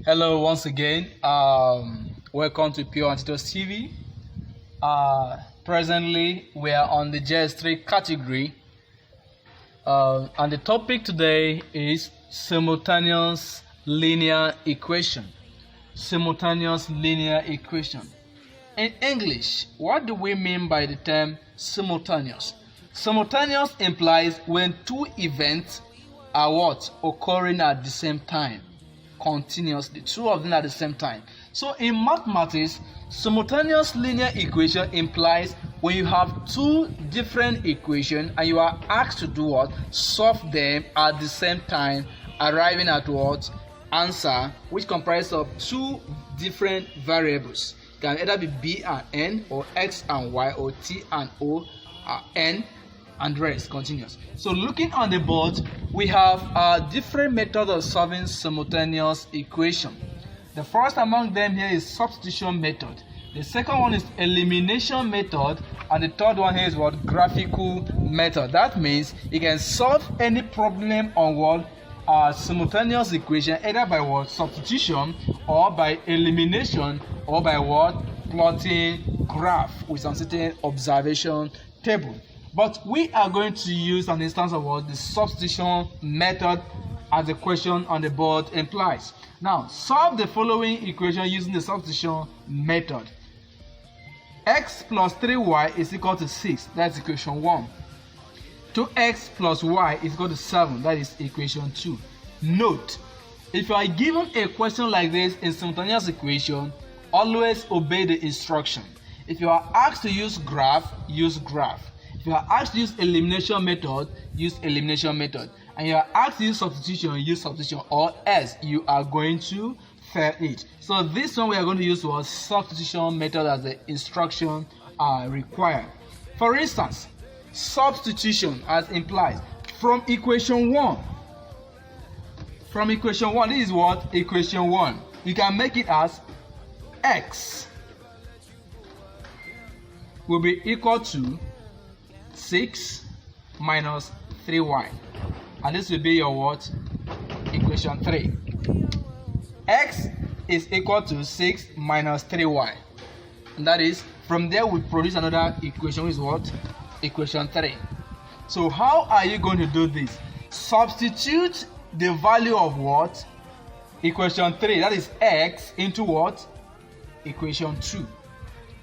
Hello once again. Welcome to Pure and Tito's TV. Presently, we are on the JS3 category, and the topic today is simultaneous linear equation. Simultaneous linear equation. In English, what do we mean by the term simultaneous? Simultaneous implies when two events are occurring at the same time. Continuously, two of them at the same time. So in mathematics, simultaneous linear equation implies when you have two different equations and you are asked to do what? Solve them at the same time, arriving at what? Answer, which comprises of two different variables. It can either be b and n, or x and y, or t and o, n, and rest continuous. So looking on the board, we have different methods of solving simultaneous equation. The first among them here is substitution method. The second one is elimination method, and the third one here is what? Graphical method. That means you can solve any problem on what? Simultaneous equation either by what? Substitution, or by elimination, or by what? Plotting graph with some certain observation table. But we are going to use an instance of what? The substitution method, as the question on the board implies. Now, solve the following equation using the substitution method. X plus 3y is equal to 6. That's equation 1. 2x plus y is equal to 7. That is equation 2. Note, if you are given a question like this in simultaneous equation, always obey the instruction. If you are asked to use graph, use graph. If you are asked to use elimination method, use elimination method. And you are asked to use substitution, use substitution, or else you are going to fail it. So this one we are going to use was substitution method as the instruction required. For instance, substitution as implies from equation 1. From equation 1, this is what? Equation 1. You can make it as x will be equal to 6 minus 3y, and this will be your what? Equation 3. X is equal to 6 minus 3y, and that is, from there we produce another equation, which is what? Equation 3. So how are you going to do this? Substitute the value of what? Equation 3, that is x, into what? Equation 2,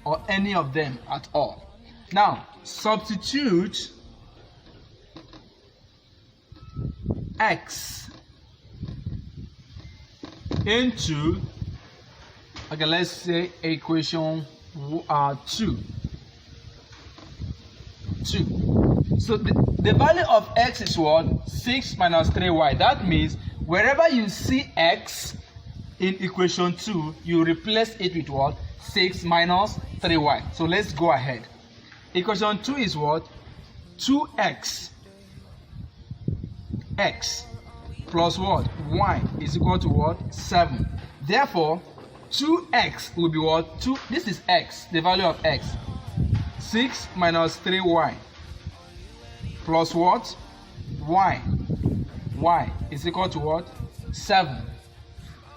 or any of them at all. Now substitute x into, okay, let's say equation 2. So the value of x is what? 6 minus 3y. That means wherever you see x in equation 2, you replace it with what? 6 minus 3y. So let's go ahead. Equation 2 is what? 2x x plus what? Y is equal to what? 7. Therefore, 2x will be what? 2. This is x, the value of x. 6 minus 3y plus what? Y. Y is equal to what? 7.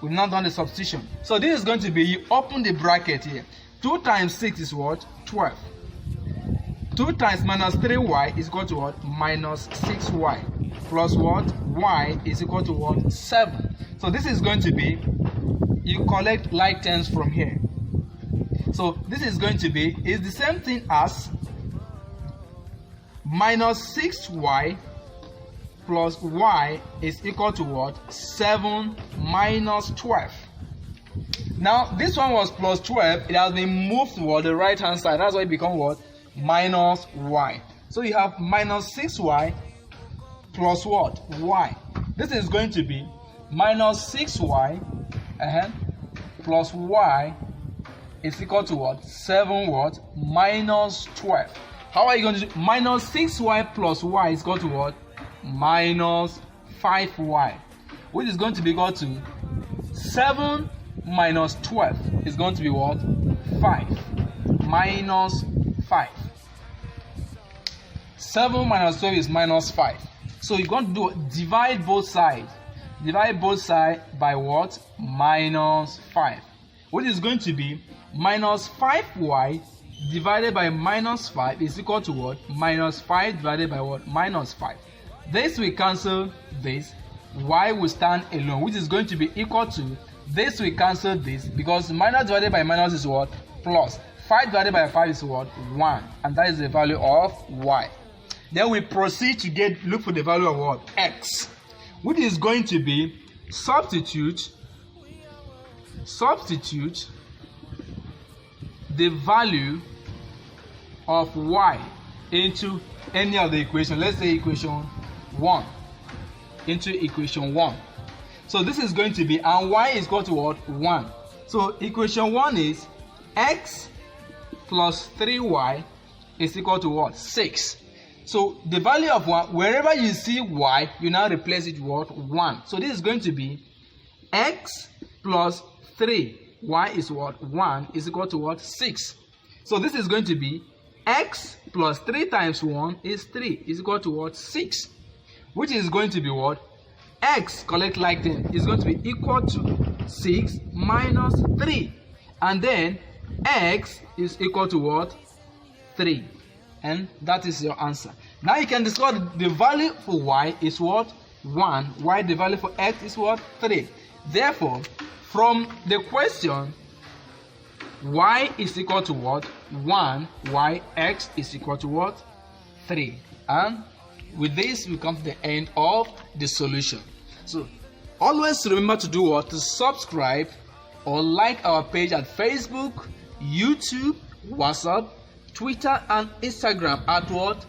We've not done the substitution. So this is going to be, you open the bracket here. 2 times 6 is what? 12. 2 times minus 3y is equal to what? Minus 6y. Plus what? Y is equal to what? 7. So this is going to be, you collect like terms from here. So this is going to be, is the same thing as minus 6y plus y is equal to what? 7 minus 12. Now this one was plus 12. It has been moved toward the right hand side. That's why it becomes what? Minus y. So you have minus 6y plus what? Y. This is going to be minus 6y plus y is equal to what? 7 what? Minus 12. How are you going to do? Minus 6y plus y is equal to what? Minus 5y, which is going to be equal to 7 minus 12 is going to be what? 5. Minus 5. 7 minus 12 is minus 5. So you're going to divide both sides. divide both sides by what? Minus 5. Which is going to be minus 5y divided by minus 5 is equal to what? Minus 5 divided by what? Minus 5. This will cancel this. Y will stand alone, which is going to be equal to this will cancel this, because minus divided by minus is what? Plus. 5 divided by 5 is what? 1. And that is the value of y. Then we proceed to look for the value of what? X. Which is going to be substitute the value of y into any of the equation. Let's say equation 1 into equation 1. So this is going to be, and y is equal to what? 1. So equation 1 is x plus 3y is equal to what? 6. So the value of 1, wherever you see y, you now replace it with what? 1. So this is going to be x plus 3. Y is what? 1 is equal to what? 6. So this is going to be x plus 3 times 1 is 3 is equal to what? 6. Which is going to be what? X, collect like thing, is going to be equal to 6 minus 3. And then x is equal to what? 3. And that is your answer. Now you can discover the value for y is what? 1. Y, the value for x is what? 3. Therefore, from the question, y is equal to what? 1. Y, x is equal to what? 3. And with this, we come to the end of the solution. So, always remember to do what? To subscribe or like our page at Facebook, YouTube, WhatsApp, Twitter, and Instagram at what?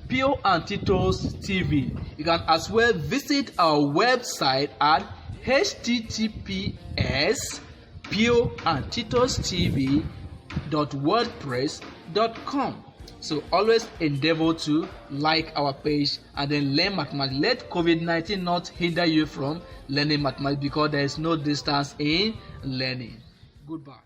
Pio and Tito's TV. You can as well visit our website at https://pioandtitostv.wordpress.com. So always endeavor to like our page and then learn mathematics. Let COVID-19 not hinder you from learning mathematics, because there is no distance in learning. Goodbye.